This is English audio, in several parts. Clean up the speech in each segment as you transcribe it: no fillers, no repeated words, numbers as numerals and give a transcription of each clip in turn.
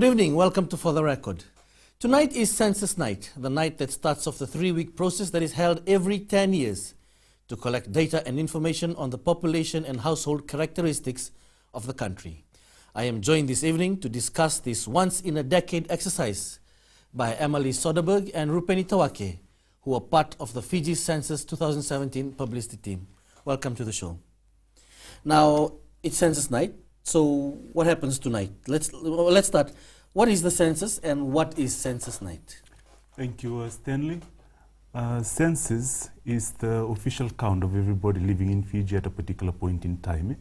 Good evening, welcome to For the Record. Tonight is Census Night, the night that starts off the 3-week process that is held every 10 years to collect data and information on the population and household characteristics of the country. I am joined this evening to discuss this once-in-a-decade exercise by Emily Soderberg and Rupeni Tawake, who are part of the Fiji Census 2017 publicity team. Welcome to the show. Now, it's Census Night, so what happens tonight? Let's start. What is the census and what is Census Night? Thank you, Stanley. Census is the official count of everybody living in Fiji at a particular point in time.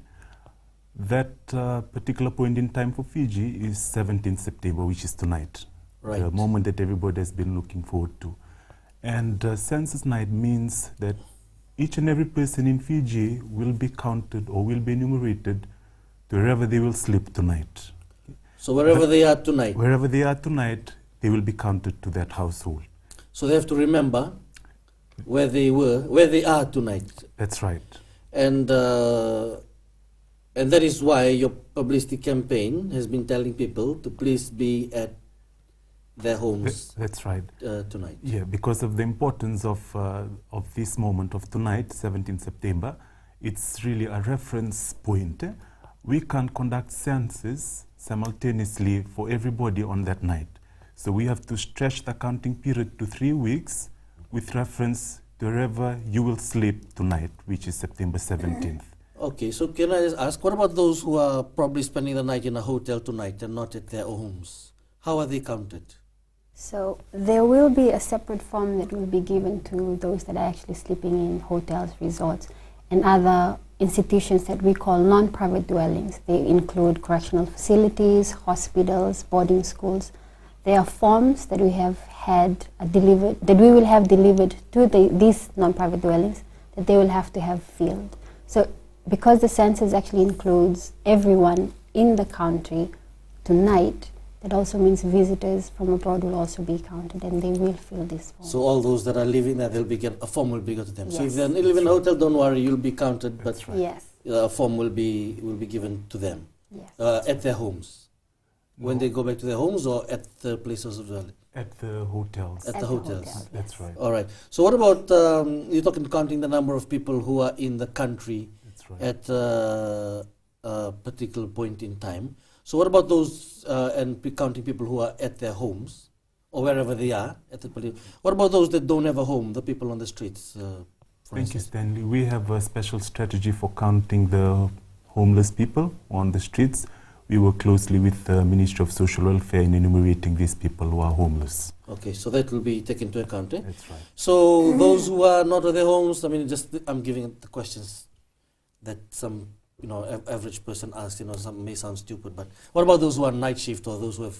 That particular point in time for Fiji is 17th September, which is tonight. Right. The moment that everybody has been looking forward to. And Census Night means that each and every person in Fiji will be counted or will be enumerated to wherever they will sleep tonight. So wherever they are tonight? Wherever they are tonight, they will be counted to that household. So they have to remember where they are tonight. That's right. And that is why your publicity campaign has been telling people to please be at their homes. That's right. Tonight. Yeah, because of the importance of this moment of tonight, 17th September, it's really a reference point. We can conduct census simultaneously for everybody on that night. So we have to stretch the counting period to 3 weeks with reference to wherever you will sleep tonight, which is September 17th. Okay, so can I just ask, what about those who are probably spending the night in a hotel tonight and not at their homes? How are they counted? So there will be a separate form that will be given to those that are actually sleeping in hotels, resorts, and other institutions that we call non-private dwellings. They include correctional facilities, hospitals, boarding schools. There are forms that we have had delivered, that we will have delivered to these non-private dwellings that they will have to have filled. So because the census actually includes everyone in the country tonight, that also means visitors from abroad will also be counted and they will fill this form. So all those that are living there, a form will be given to them. Yes. So if they live in a hotel, don't worry, you'll be counted, That's but right. Yes. a form will be given to them Yes. at their homes. When they go back to their homes or at the places of dwelling? At the hotels. At the hotels. hotel, That's yes. right. All right. So what about, you're talking counting the number of people who are in the country That's right. at a particular point in time. So what about those, counting people who are at their homes or wherever they are? What about those that don't have a home, the people on the streets, for Thank you, instance? Stanley. We have a special strategy for counting the homeless people on the streets. We work closely with the Ministry of Social Welfare in enumerating these people who are homeless. Okay, so that will be taken into account, eh? That's right. So those who are not at their homes, I mean, I'm giving the questions that some average person asks, some may sound stupid, but what about those who are night shift or those who have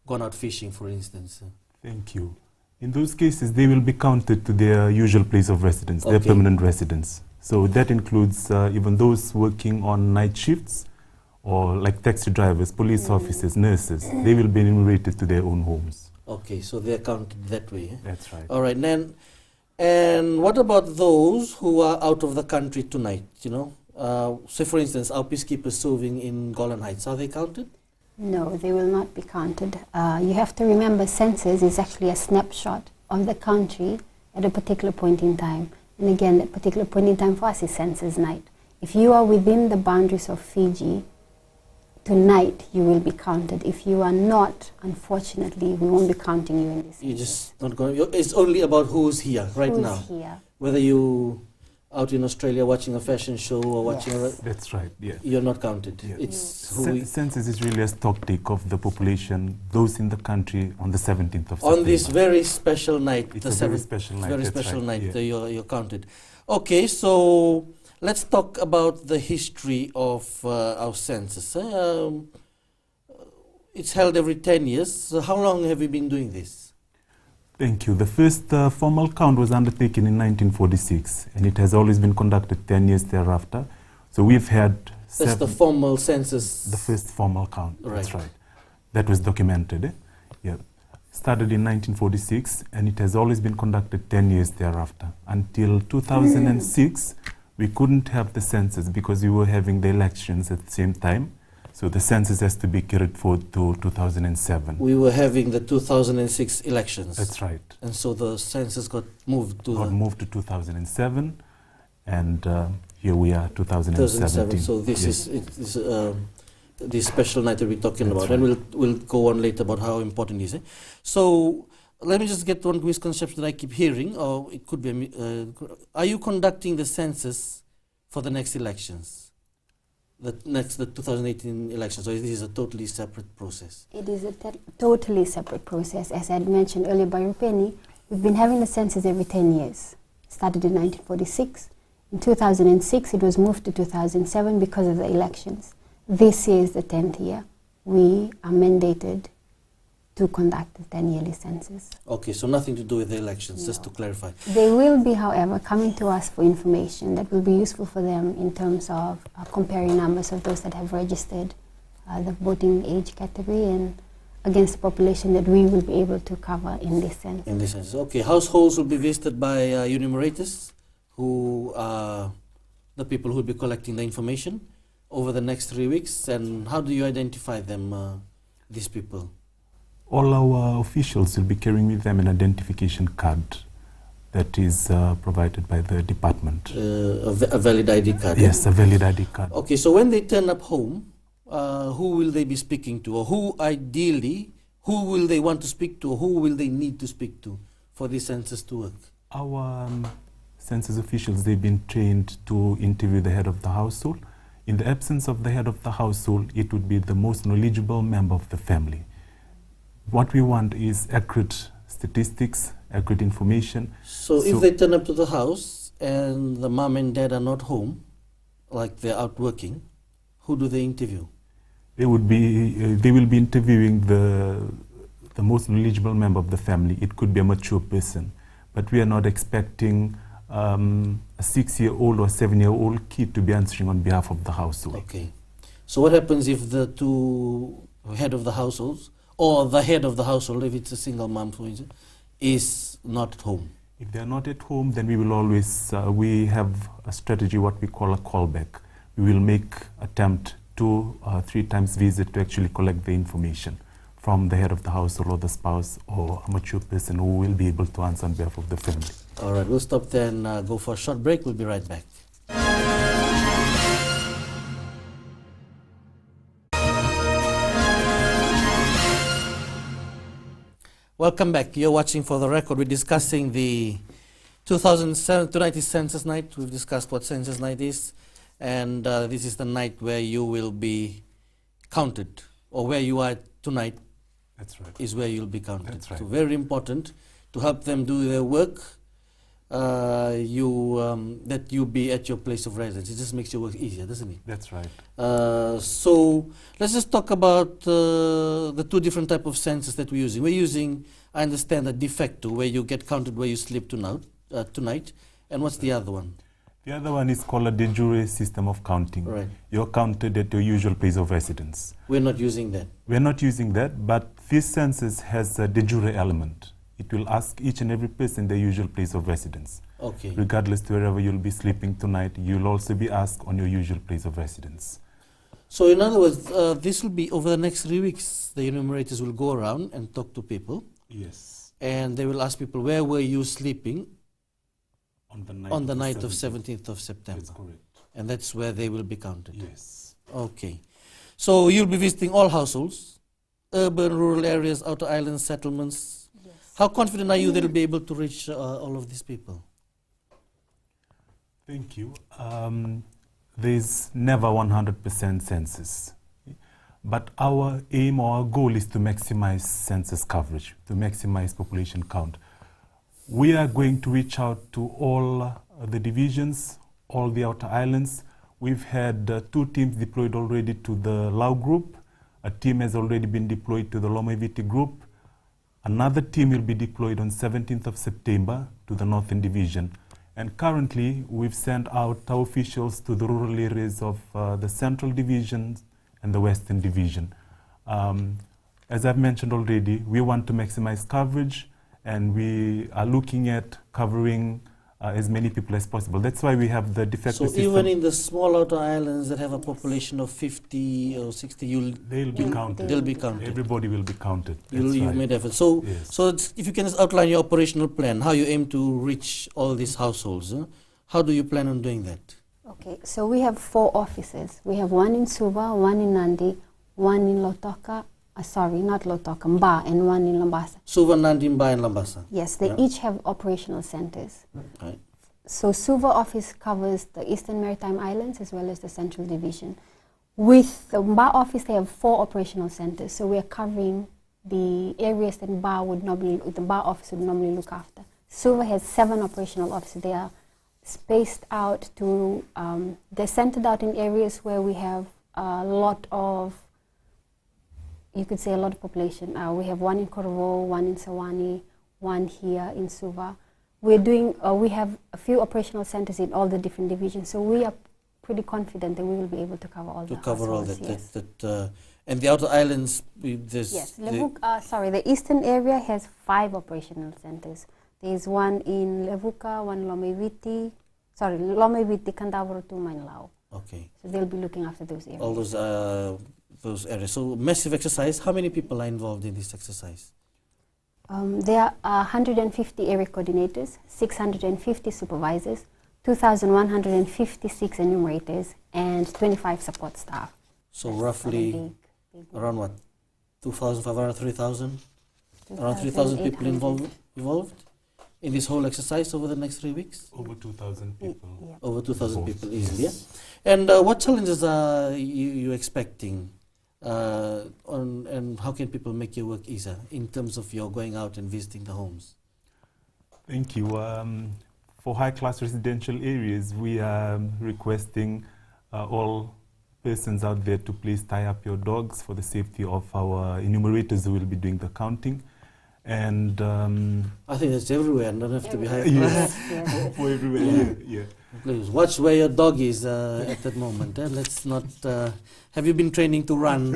gone out fishing, for instance? Thank you. In those cases, they will be counted to their usual place of residence, their Okay. permanent residence. So that includes even those working on night shifts or like taxi drivers, police officers, nurses. They will be enumerated to their own homes. Okay, so they're counted that way. Eh? That's right. All right, then, and what about those who are out of the country tonight, say for instance, our peacekeepers serving in Golan Heights, are they counted? No, they will not be counted. You have to remember census is actually a snapshot of the country at a particular point in time. And again, that particular point in time for us is Census Night. If you are within the boundaries of Fiji, tonight you will be counted. If you are not, unfortunately, we won't be counting you in this. You're just not going. It's only about who's here right now. Who's here? Whether you out in Australia watching a fashion show or watching Yes. That's right, yeah. you're not counted. Yeah. It's who we, Census is really a stock take of the population, those in the country on the 17th of September. on this very special night. It's the a very 7th special night. Very that's special right, night. yeah. You're counted. Okay, so let's talk about the history of our census. It's held every 10 years. So how long have you been doing this? Thank you. The first formal count was undertaken in 1946, and it has always been conducted 10 years thereafter. So we've had That's the formal census. the first formal count. That's Right. right. That was documented. Yeah. Started in 1946, and it has always been conducted 10 years thereafter. Until 2006, we couldn't have the census because we were having the elections at the same time. So the census has to be carried forward to 2007. We were having the 2006 elections. That's right. And so the census got moved to moved to 2007, and here we are, 2017. So this Yes. is the special night that we're talking That's about, and we'll go on later about how important it is. So let me just get one misconception that I keep hearing, or it could be. Are you conducting the census for the next elections? The 2018 elections, or this is a totally separate process? It is a totally separate process. As I had mentioned earlier by Rupeni, we've been having the census every 10 years. Started in 1946. In 2006, it was moved to 2007 because of the elections. This year is the 10th year. We are mandated to conduct the 10-yearly census. Okay, so nothing to do with the elections, No. just to clarify. They will be, however, coming to us for information that will be useful for them in terms of comparing numbers of those that have registered the voting age category and against the population that we will be able to cover in this census. In this census, okay. Households will be visited by enumerators, who are the people who will be collecting the information over the next 3 weeks. And how do you identify them, these people? All our officials will be carrying with them an identification card that is provided by the department. A valid ID card? Yes, a valid ID card. Okay, so when they turn up home, who will they be speaking to, or who will they want to speak to, or who will they need to speak to for this census to work? Our census officials, they've been trained to interview the head of the household. In the absence of the head of the household, it would be the most knowledgeable member of the family. What we want is accurate statistics, accurate information. So if they turn up to the house and the mom and dad are not home, like they're out working, who do they interview? They will be interviewing the most knowledgeable member of the family. It could be a mature person, but we are not expecting a 6-year-old or 7-year-old kid to be answering on behalf of the household. Okay. So what happens if the two head of the households, or the head of the household, if it's a single mom, for instance, is not at home? If they're not at home, then we will always, we have a strategy, what we call a callback. We will make attempt 2 or 3 times visit to actually collect the information from the head of the household or the spouse or a mature person who will be able to answer on behalf of the family. All right, we'll stop there and go for a short break. We'll be right back. Welcome back. You're watching For the Record. We're discussing the 2007-90 Census Night. We've discussed what Census Night is. And this is the night where you will be counted, or where you are tonight. That's right. Is where you'll be counted. That's right. So very important to help them do their work. That you be at your place of residence. It just makes your work easier, doesn't it? That's right. So let's just talk about the 2 different types of census that we're using. We're using, I understand, a de facto, where you get counted where you sleep tonight. And what's the other one? The other one is called a de jure system of counting. Right. You're counted at your usual place of residence. We're not using that. We're not using that, but this census has a de jure element. It will ask each and every person their usual place of residence. Okay. Regardless to wherever you'll be sleeping tonight, you'll also be asked on your usual place of residence. So in other words, this will be over the next 3 weeks. The enumerators will go around and talk to people. Yes. And they will ask people, where were you sleeping on the night of 17th of September? That's correct. And that's where they will be counted. Yes. Okay. So you'll be visiting all households, urban, rural areas, outer islands, settlements. Yes. How confident are you that you'll be able to reach all of these people? Thank you. There's never 100% census. But our aim or our goal is to maximize census coverage, to maximize population count. We are going to reach out to all the divisions, all the outer islands. We've had 2 teams deployed already to the Lau group. A team has already been deployed to the Lomaviti group. Another team will be deployed on 17th of September to the Northern Division. And currently, we've sent out our officials to the rural areas of the Central Division and the Western Division. As I've mentioned already, we want to maximize coverage, and we are looking at covering as many people as possible. That's why we have the de facto So system. even in the small outer islands that have a population of 50 or 60, They'll be counted. they'll be counted. Everybody will be counted. You've That's right. made effort. So, Yes. so if you can just outline your operational plan, how you aim to reach all these households. How do you plan on doing that? Okay, so we have 4 offices. We have one in Suva, one in Nandi, one in Lotoka, not Lotoka, Mba, and one in Lambasa. Suva, Nandi, Mba, and Lambasa. Yes, they each have operational centers. Right. So Suva office covers the Eastern Maritime Islands as well as the Central Division. With the Mba office, they have 4 operational centers. So we are covering the areas that the Mba office would normally look after. Suva has 7 operational offices. They are spaced out to, they're centered out in areas where we have a lot of, you could say a lot of population. We have one in Korovo, one in Sawani, one here in Suva. We have a few operational centers in all the different divisions, so we are pretty confident that we will be able to cover all that. Yes. And the outer islands, Yes, the eastern area has 5 operational centers. There is one in Levuka, one Lomeviti, Kandavoro, to Manilao. Okay. So they'll be looking after those areas. All those areas. So massive exercise. How many people are involved in this exercise? There are 150 area coordinators, 650 supervisors, 2,156 enumerators, and 25 support staff. So that's roughly around what? 2,500, 3,000? Around 3,000 people involved in this whole exercise over the next 3 weeks? Over 2,000 people. Yeah. Over 2,000 people easily, Yes. Yeah? And what challenges are you expecting? And how can people make your work easier in terms of your going out and visiting the homes? Thank you. For high-class residential areas, we are requesting all persons out there to please tie up your dogs for the safety of our enumerators who will be doing the counting. And I think that's everywhere, and don't have to be high yes. Yes. For everywhere. Yeah. Please watch where your dog is at that moment. Let's not. Have you been training to run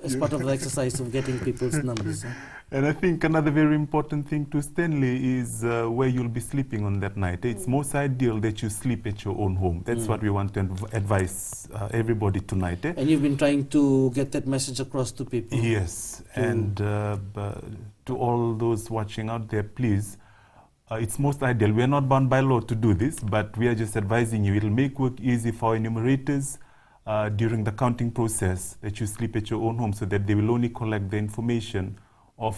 as part of the exercise of getting people's numbers? And I think another very important thing to Stanley is where you'll be sleeping on that night. It's most ideal that you sleep at your own home. That's what we want to advise everybody tonight. And you've been trying to get that message across to people. Yes, and to all those watching out there, please, it's most ideal. We are not bound by law to do this, but we are just advising you. It'll make work easy for our enumerators during the counting process, that you sleep at your own home so that they will only collect the information of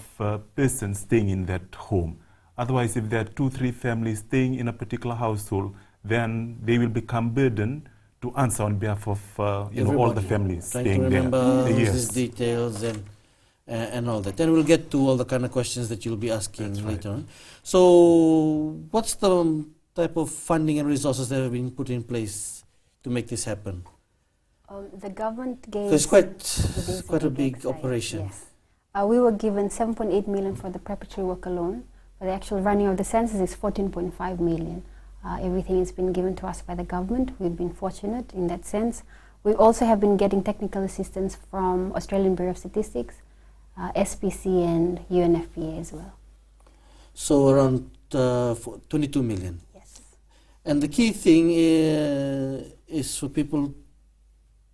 persons staying in that home. Otherwise, if there are 2-3 families staying in a particular household, then they will become burdened to answer on behalf of all the families trying staying to remember there. these details and all that. And we'll get to all the kind of questions that you'll be asking later on. So what's the type of funding and resources that have been put in place to make this happen? The government gave... So it's quite a big operation. Yes. We were given 7.8 million for the preparatory work alone. For the actual running of the census is 14.5 million. Everything has been given to us by the government. We've been fortunate in that sense. We also have been getting technical assistance from Australian Bureau of Statistics, SPC and UNFPA as well. So around 22 million. Yes. And the key thing is for people,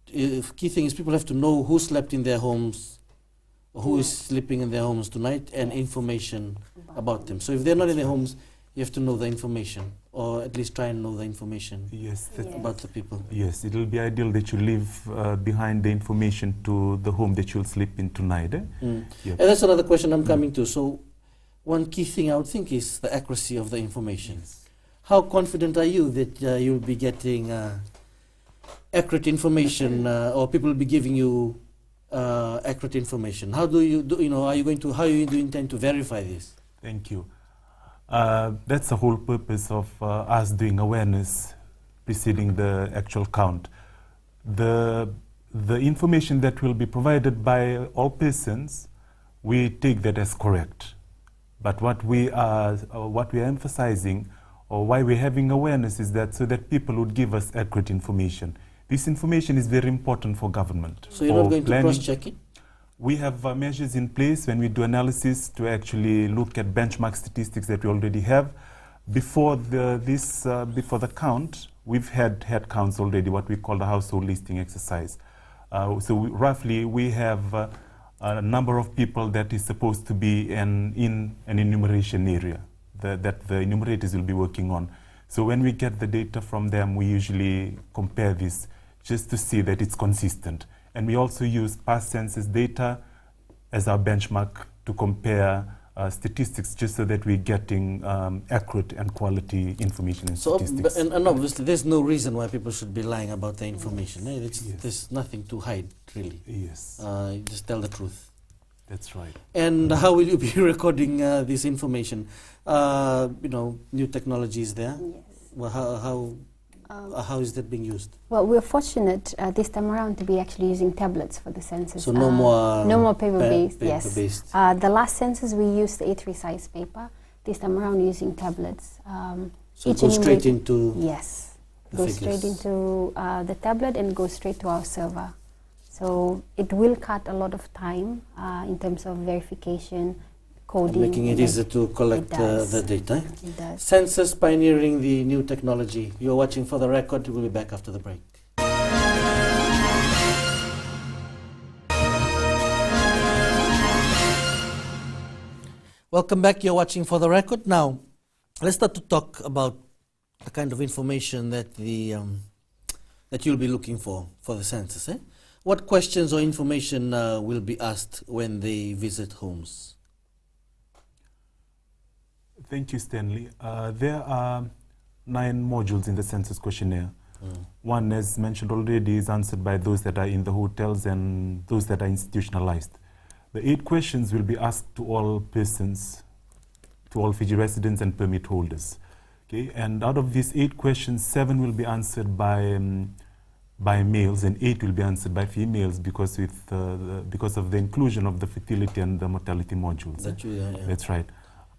people have to know who slept in their homes, who is sleeping in their homes tonight, and information about them. So if they're not in their homes, you have to know the information, or at least try and know the information about the people. Yes, it will be ideal that you leave behind the information to the home that you'll sleep in tonight. Yep. And that's another question I'm coming to. So one key thing I would think is the accuracy of the information. How confident are you that you'll be getting accurate information, or people will be giving you accurate information? How do you how do you intend to verify this? Thank you. That's the whole purpose of us doing awareness preceding the actual count. The information that will be provided by all persons, we take that as correct. But what we are emphasizing, or why we're having awareness, is that so that people would give us accurate information. This information is very important for government. So you're not going to cross-check it? We have measures in place when we do analysis to actually look at benchmark statistics that we already have. Before the count, we've had head counts already, what we call the household listing exercise. Roughly we have a number of people that is supposed to be in an enumeration area that the enumerators will be working on. So when we get the data from them, we usually compare this just to see that it's consistent. And we also use past census data as our benchmark to compare statistics, just so that we're getting accurate and quality information and statistics. And obviously there's no reason why people should be lying about the information. Yes. There's nothing to hide, really. Yes. Just tell the truth. That's right. And how will you be recording this information? New technology is there. Yes. Well, how is that being used? Well, we're fortunate this time around to be actually using tablets for the census. So no more paper-based. Yes. Paper-based. The last census we used A3 size paper. This time around using tablets. So it goes straight into yes, the goes figures. straight into the tablet and goes straight to our server. So it will cut a lot of time in terms of verification, coding. Making it easier to collect the data. It does. Census pioneering the new technology. You're watching For the Record. We'll be back after the break. Welcome back. You're watching For the Record. Now, let's start to talk about the kind of information that that you'll be looking for the census. What questions or information will be asked when they visit homes? Thank you, Stanley. There are 9 modules in the census questionnaire. One, as mentioned already, is answered by those that are in the hotels and those that are institutionalized. The 8 questions will be asked to all persons, to all Fiji residents and permit holders. Okay, and out of these 8 questions, 7 will be answered by males and 8 will be answered by females because of the inclusion of the fertility and the mortality modules. That's right.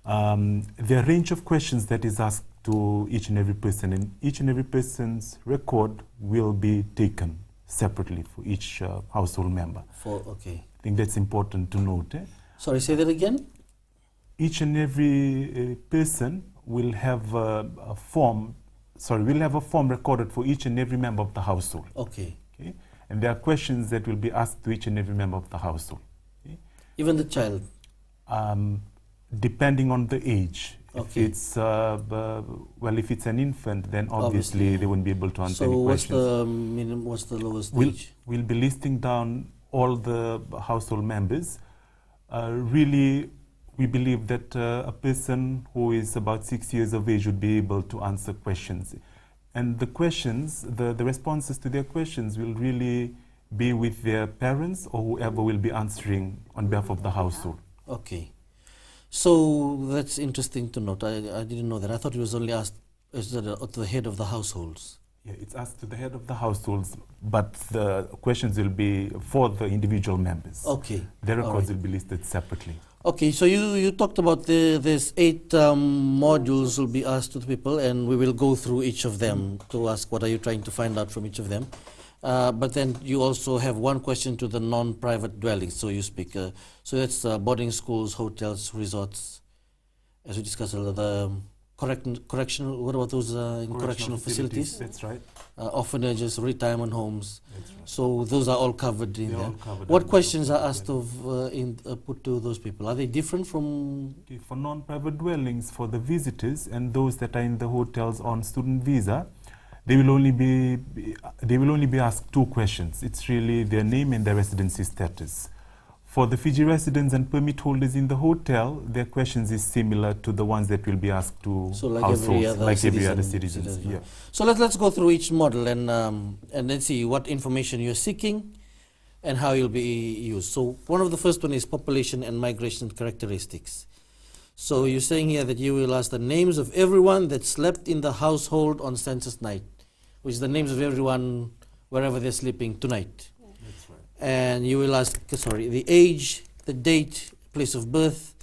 There are a range of questions that is asked to each and every person, and each and every person's record will be taken separately for each household member. Okay. I think that's important to note. Sorry, say that again? Each and every person will have a form. We'll have a form recorded for each and every member of the household. Okay. Okay. And there are questions that will be asked to each and every member of the household. Okay. Even the child? Depending on the age. Okay. If it's if it's an infant, then obviously they won't be able to answer any questions. So what's the lowest age? We'll be listing down all the household members. Really, we believe that a person who is about 6 years of age would be able to answer questions. And the questions, the responses to their questions will really be with their parents or whoever will be answering on behalf of the household. Okay. So that's interesting to note. I didn't know that. I thought it was only asked to the head of the households. Yeah, it's asked to the head of the households, but the questions will be for the individual members. Okay. Their records will be listed separately. Okay, so you talked about there's 8 modules will be asked to the people, and we will go through each of them to ask what are you trying to find out from each of them. But then you also have one question to the non-private dwellings, so you speak. So that's boarding schools, hotels, resorts, as we discussed earlier, the correctional, what about those correctional facilities? That's right. Orphanages, retirement homes. That's right. So those are all covered in They're there. all covered What under questions are non-private asked put to those people? Are they different from? Okay, for non-private dwellings, for the visitors and those that are in the hotels on student visa, they will only be asked 2 questions. It's really their name and their residency status. For the Fiji residents and permit holders in the hotel, their questions is similar to the ones that will be asked to households, every other citizens. Yeah. So let's go through each model and let's see what information you're seeking and how you'll be used. So one of the first one is population and migration characteristics. So you're saying here that you will ask the names of everyone that slept in the household on census night, which is the names of everyone wherever they're sleeping tonight. That's right. And you will ask, the age, the date, place of birth,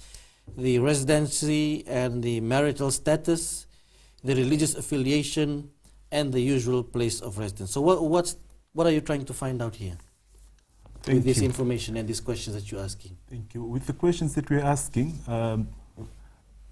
the residency and the marital status, the religious affiliation, and the usual place of residence. So what are you trying to find out here with this information and these questions that you're asking? Thank you. With the questions that we're asking,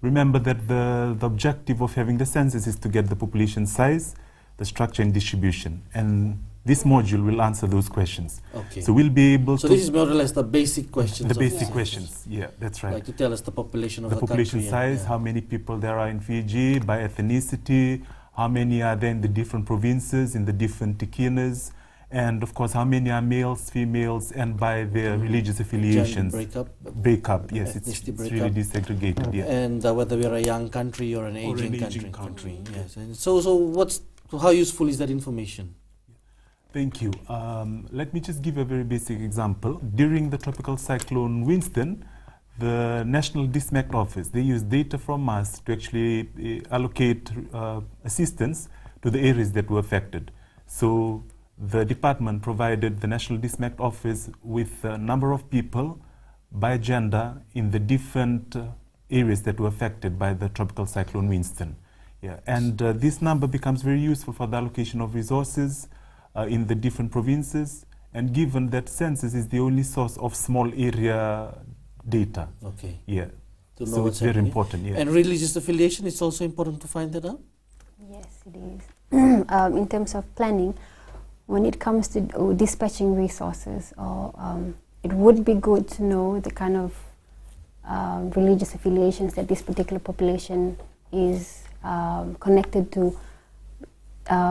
Remember that the objective of having the census is to get the population size, the structure and distribution. And this module will answer those questions. Okay. So we'll be able So to... this is more or less the basic questions. The of basic census. questions, yeah, that's right. Like to tell us the population of The the population country. size, Yeah. how many people there are in Fiji, by ethnicity, how many are there in the different provinces, in the different tikinas, and of course, how many are males, females, and by their religious affiliations. Gender Breakup, yes, it's ethnicity really desegregated, yeah. And whether we are a young country or an aging aging country. Yes. And so how useful is that information? Thank you. Let me just give a very basic example. During the tropical cyclone Winston, the National Dismect Office, they used data from us to actually allocate assistance to the areas that were affected. So the department provided the National Dismect Office with a number of people by gender in the different areas that were affected by the tropical cyclone Winston. Yeah. And this number becomes very useful for the allocation of resources in the different provinces, and given that census is the only source of small area data. Okay. Yeah. To know So what's it's very happening. important, yeah. And religious affiliation, it's also important to find that out? Yes, it is. In terms of planning, when it comes to dispatching resources, it would be good to know the kind of religious affiliations that this particular population is connected to,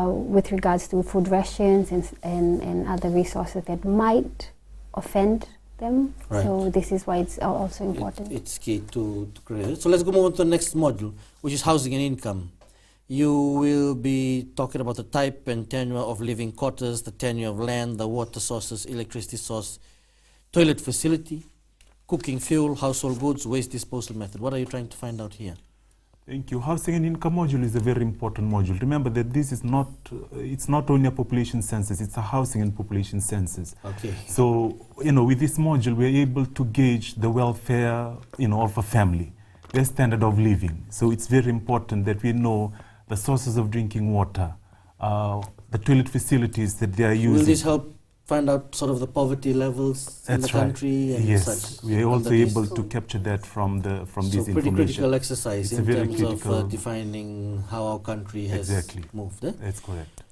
with regards to food rations and other resources that might offend them. Right. So this is why it's also important. It's key to create. So let's go move on to the next module, which is housing and income. You will be talking about the type and tenure of living quarters, the tenure of land, the water sources, electricity source, toilet facility, cooking fuel, household goods, waste disposal method. What are you trying to find out here? Thank you. Housing and income module is a very important module. Remember that this is not, it's not only a population census, it's a housing and population census. Okay. So, with this module, we're able to gauge the welfare, of a family, their standard of living. So it's very important that we know the sources of drinking water, the toilet facilities that they are using. Will this help find out sort of the poverty levels in the country and yes. such? We are also able to capture that from this So pretty information. critical exercise It's a in very terms critical- of defining how our country has moved. That's correct.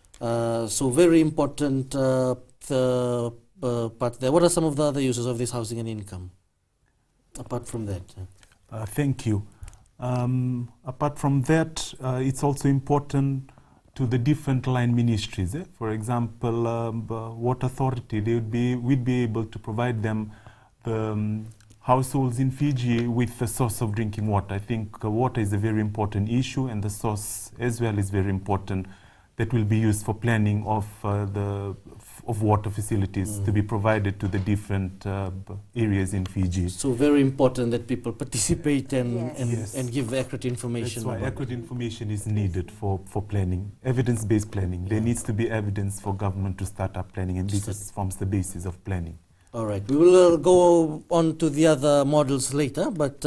So very important the part there. What are some of the other uses of this housing and income, apart from that? Thank you. Apart from that, it's also important to the different line ministries. For example, Water Authority, we'd be able to provide them the households in Fiji with the source of drinking water. I think water is a very important issue, and the source as well is very important. That will be used for planning of water facilities to be provided to the different areas in Fiji. So very important that people participate and Yes. and give accurate information. That's why about accurate information is needed for planning, evidence-based planning. There needs to be evidence for government to start up planning, and this forms the basis of planning. All right, we will go on to the other models later, but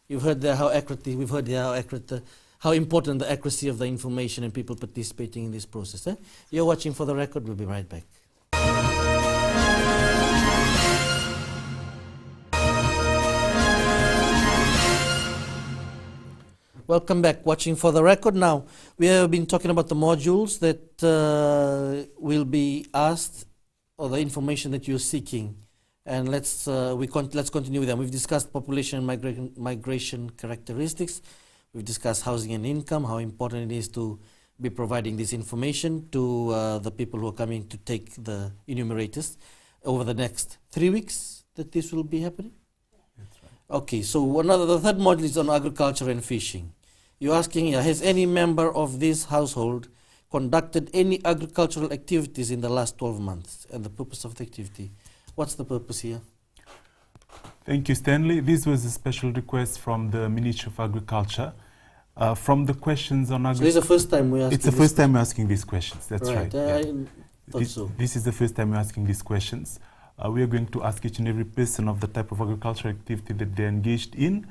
you've heard there how accurate, we've heard there how accurate, how important the accuracy of the information and people participating in this process. You're watching For the Record, we'll be right back. Welcome back, watching For the Record. Now, we have been talking about the modules that will be asked, or the information that you're seeking, and let's continue with them. We've discussed population and migration characteristics. We've discussed housing and income, how important it is to be providing this information to the people who are coming to take the enumerators over the next 3 weeks that this will be happening. That's right. Okay, so the third module is on agriculture and fishing. You're asking here, has any member of this household conducted any agricultural activities in the last 12 months? And the purpose of the activity. What's the purpose here? Thank you, Stanley. This was a special request from the Ministry of Agriculture. From the questions on agriculture. So this is the first time we're asking. It's the first time we're asking these questions. That's right. I thought so. This is the first time we're asking these questions. We are going to ask each and every person of the type of agricultural activity that they're engaged in,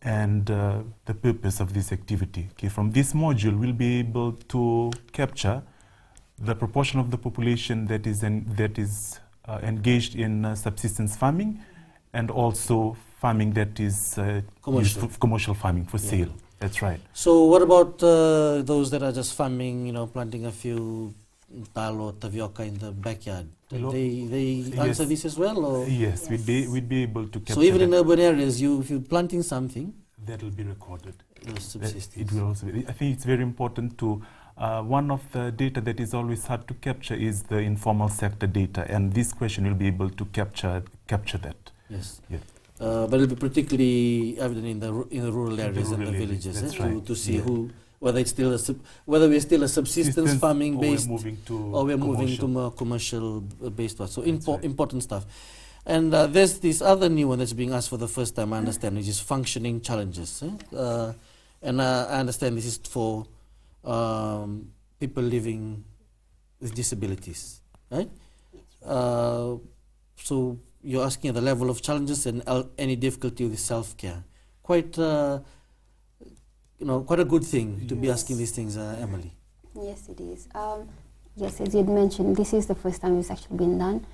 and the purpose of this activity. Okay, from this module, we'll be able to capture the proportion of the population that is engaged in subsistence farming, and also farming that is used for commercial farming for sale. That's right. So what about those that are just farming, planting a few tal or tapioca in the backyard? They answer this as well? Or? Yes, we'd be able to capture. So even in urban areas, if you're planting something, that will be recorded. It will also be. I think it's very important to. One of the data that is always hard to capture is the informal sector data, and this question will be able to capture that. Yes. Yeah. But it'll be particularly evident in the rural areas and the villages, to see whether it's still whether we're still a subsistence farming based, or we're moving to more commercial based one. So important stuff. And there's this other new one that's being asked for the first time, I understand, which is functioning challenges. And I understand this is for people living with disabilities, right? So you're asking the level of challenges and any difficulty with self-care. Quite a good thing to be asking these things, Emily. Yes, it is. Yes, as you had mentioned, this is the first time it's actually been done,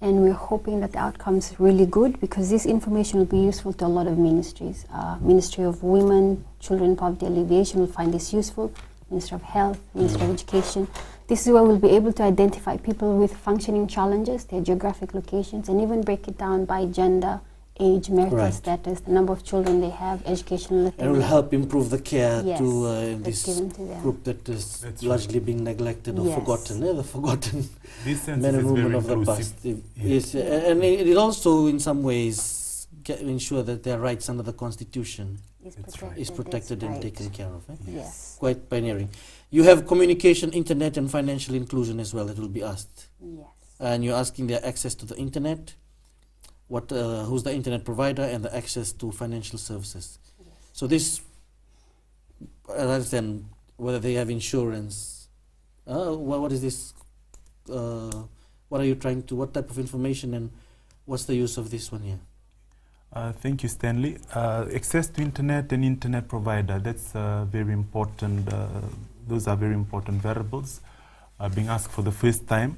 and we're hoping that the outcome is really good, because this information will be useful to a lot of ministries. Ministry of Women, Children, Poverty Alleviation will find this useful. Ministry of Health, Ministry of Education. This is where we'll be able to identify people with functioning challenges, their geographic locations, and even break it down by gender, age, marital status, the number of children they have, educational attainment. And it will help improve the care to this group that is largely being neglected or forgotten, the forgotten men and women of the past. Yes, and it also in some ways ensure that their rights under the Constitution is protected and taken care of. Yes. Quite pioneering. You have communication, internet, and financial inclusion as well that will be asked. Yes. And you're asking their access to the internet, who's the internet provider, and the access to financial services. Yes. So this, I understand whether they have insurance. What is this? What are you trying to? What type of information, and what's the use of this one here? Thank you, Stanley. Access to internet and internet provider, that's very important. Those are very important variables being asked for the first time.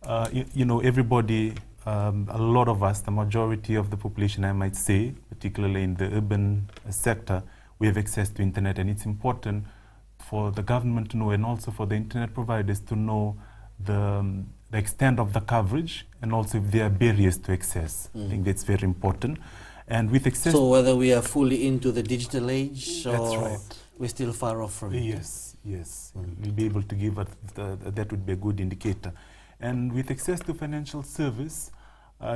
Everybody, a lot of us, the majority of the population, I might say, particularly in the urban sector, we have access to internet, and it's important for the government to know, and also for the internet providers to know the extent of the coverage, and also if there are barriers to access. I think that's very important. And with access, so whether we are fully into the digital age, or we're still far off from it. Yes. We'll be able to give that would be a good indicator. And with access to financial service,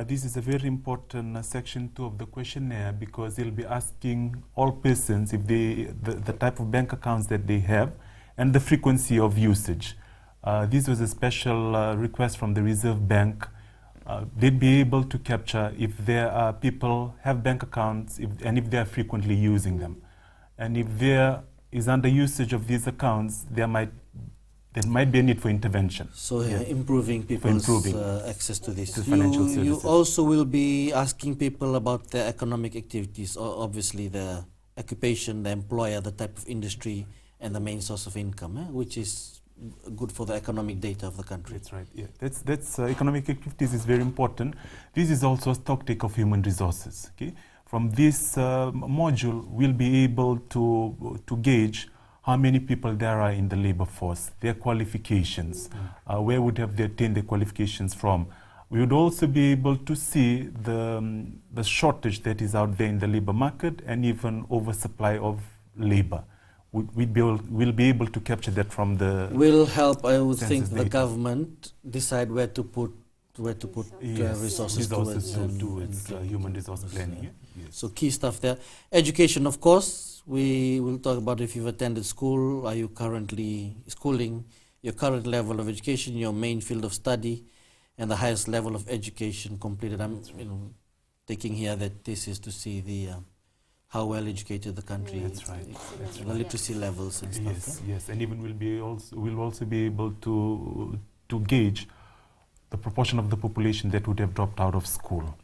this is a very important section 2 of the questionnaire, because they'll be asking all persons if the type of bank accounts that they have and the frequency of usage. This was a special request from the Reserve Bank. They'd be able to capture if there are people have bank accounts and if they are frequently using them. And if there is under usage of these accounts, there might be a need for intervention. So improving people's access to this. Financial services. You also will be asking people about their economic activities, or obviously the occupation, the employer, the type of industry, and the main source of income, which is good for the economic data of the country. That's right. Yeah, that's economic activities is very important. This is also a stock take of human resources. Okay, from this module, we'll be able to gauge how many people there are in the labor force, their qualifications, where would have they attained their qualifications from. We would also be able to see the shortage that is out there in the labor market, and even oversupply of labor. We'll be able to capture that from the will help, I would think, data. The government decide where to put resources towards human resource planning. Yes. So key stuff there. Education, of course, we will talk about if you've attended school, are you currently schooling, your current level of education, your main field of study, and the highest level of education completed. I'm taking here that this is to see the how well educated the country is. That's right. The literacy levels and stuff. Yes, and even we'll also be able to gauge the proportion of the population that would have dropped out of school.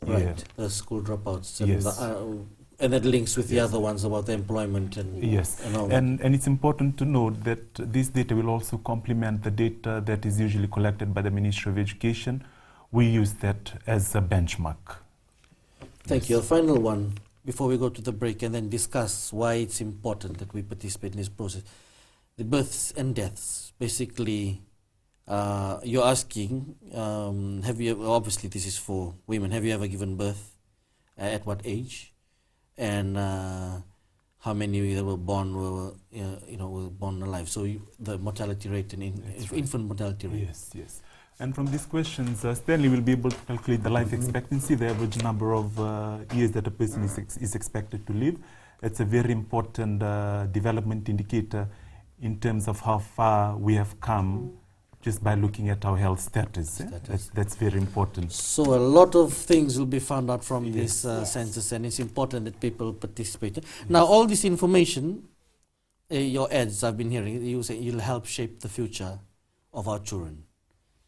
Right, the school dropouts. And and that links with the other ones about the employment and all that. And it's important to note that this data will also complement the data that is usually collected by the Ministry of Education. We use that as a benchmark. Thank you. A final one before we go to the break and then discuss why it's important that we participate in this process. The births and deaths. Basically, you're asking, have you, obviously this is for women, have you ever given birth? At what age? And how many that were born were born alive? So the mortality rate and infant mortality rate. Yes, yes. And from these questions, Stanley will be able to calculate the life expectancy, the average number of years that a person is expected to live. It's a very important development indicator in terms of how far we have come just by looking at our health status. That's very important. So a lot of things will be found out from this census, and it's important that people participate. Yes. Now, all this information, your ads I've been hearing, you say you'll help shape the future of our children.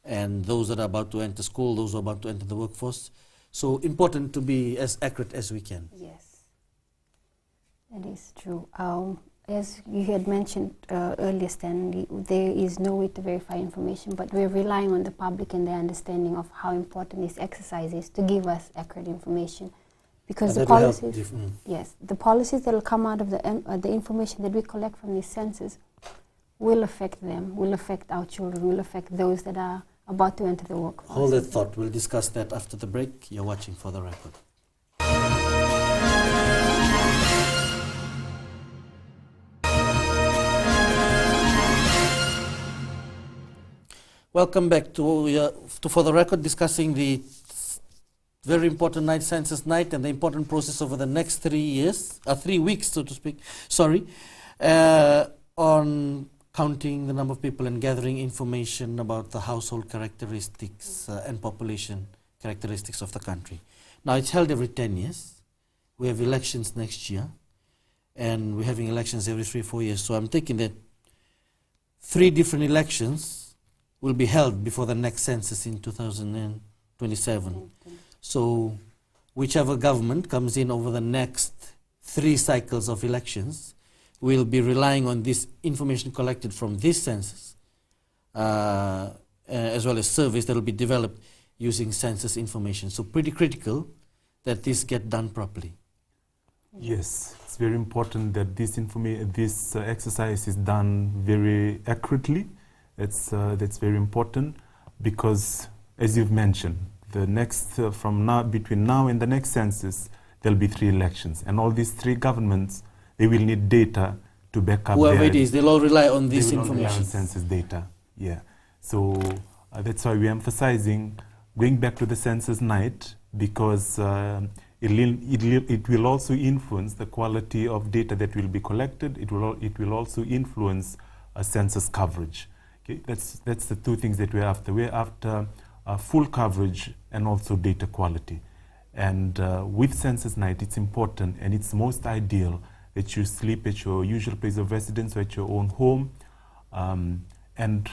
And those that are about to enter school, those who are about to enter the workforce. So important to be as accurate as we can. Yes, that is true. As you had mentioned earlier, Stanley, there is no way to verify information, but we're relying on the public and their understanding of how important this exercise is to give us accurate information. Because the policies, the policies that will come out of the information that we collect from this census will affect them, will affect our children, will affect those that are about to enter the workforce. Hold that thought. We'll discuss that after the break. You're watching For the Record. Welcome back to For the Record, discussing the very important night, census night, and the important process over the next 3 weeks, so to speak, on counting the number of people and gathering information about the household characteristics and population characteristics of the country. Now, it's held every 10 years. We have elections next year, and we're having elections every 3-4 years. So I'm taking that 3 different elections will be held before the next census in 2027. So whichever government comes in over the next 3 cycles of elections will be relying on this information collected from this census, as well as surveys that will be developed using census information. So pretty critical that this get done properly. Yes, it's very important that this exercise is done very accurately. That's very important, because, as you've mentioned, the next between now and the next census, there'll be 3 elections, and all these 3 governments, they will need data to back up. Whoever it is, they'll all rely on this information. Rely on census data. Yeah. So that's why we're emphasizing going back to the census night, because it will also influence the quality of data that will be collected. It will also influence census coverage. Okay, that's the 2 things that we're after. We're after full coverage and also data quality. And with census night, it's important and it's most ideal that you sleep at your usual place of residence or at your own home. And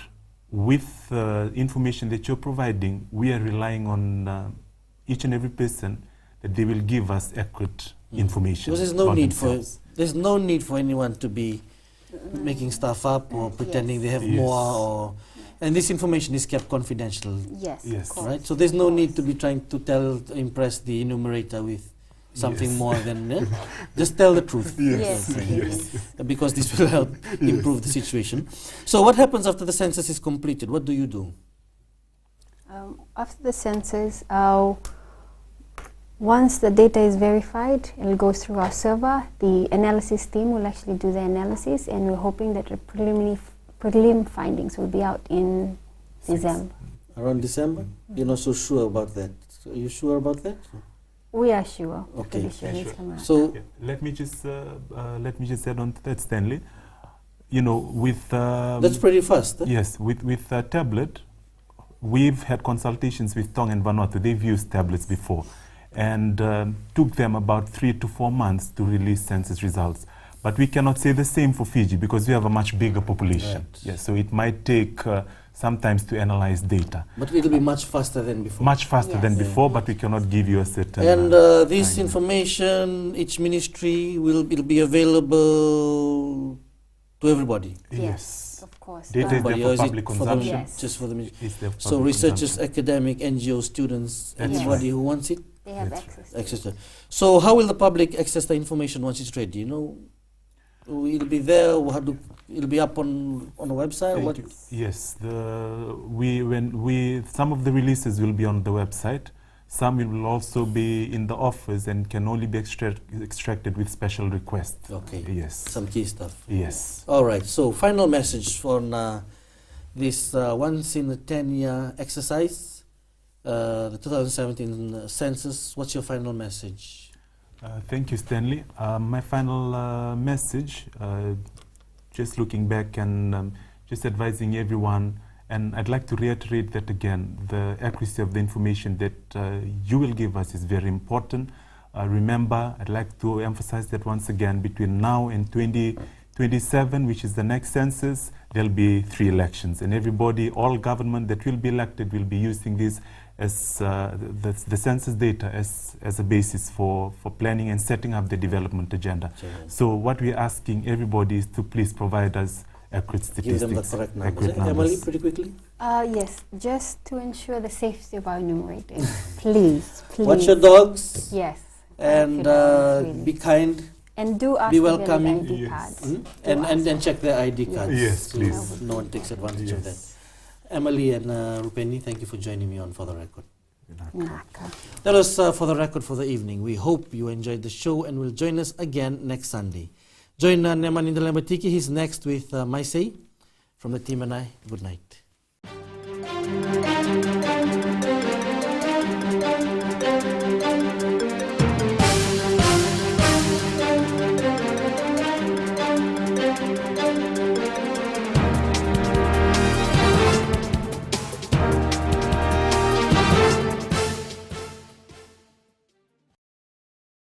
with information that you're providing, we are relying on each and every person that they will give us accurate information. Because there's no need for anyone to be making stuff up or pretending they have more, and this information is kept confidential. Yes. Right. So there's no need to be trying to impress the enumerator with something more than just tell the truth. Because this will help improve the situation. So what happens after the census is completed? What do you do? After the census, once the data is verified, it will go through our server. The analysis team will actually do the analysis, and we're hoping that the prelim findings will be out in December. Around December? You're not so sure about that. So are you sure about that? We are sure. Okay. Sure. So let me just add on to that, Stanley. With that's pretty fast. Yes, with tablet, we've had consultations with Tong and Vanuatu. They've used tablets before, and took them about 3 to 4 months to release census results. But we cannot say the same for Fiji because we have a much bigger population. Right. Yes, so it might take sometimes to analyze data. But it'll be much faster than before. Much faster than before, but we cannot give you a certain... And this information, each ministry, it'll be available to everybody? Yes. Of course. Data is there for public consumption. Just for the ministry. It's there for so researchers, academic, NGO students, anybody who wants it? They have That's access. Access to. So how will the public access the information once it's ready? You know, it'll be there. It'll be up on a website. What? Yes, some of the releases will be on the website. Some will also be in the office and can only be extracted with special requests. Okay. Yes. Some key stuff. Yes. All right. So final message for this once in a 10-year exercise, the 2017 census. What's your final message? Thank you, Stanley. My final message, just looking back and just advising everyone, and I'd like to reiterate that again, the accuracy of the information that you will give us is very important. Remember, I'd like to emphasize that once again, between now and 2027, which is the next census, there'll be 3 elections, and everybody, all government that will be elected will be using this as the census data as a basis for planning and setting up the development agenda. Sure. So what we're asking everybody is to please provide us accurate statistics. Give them the correct numbers. accurate Emily, numbers. pretty quickly. Yes, just to ensure the safety of our enumerators. Please. Watch your dogs. Yes. And really. be kind. And do ask be for valid welcoming. ID Yes. cards. Mhm. Do ask. And check their ID cards. Yes, so please. no one takes advantage of that. Yes. Emily and Rupeni, thank you for joining me on For the Record. Naka. That was For the Record for the evening. We hope you enjoyed the show and will join us again next Sunday. Join Neman Indalamatiki. He's next with My Say. From the team and I, good night.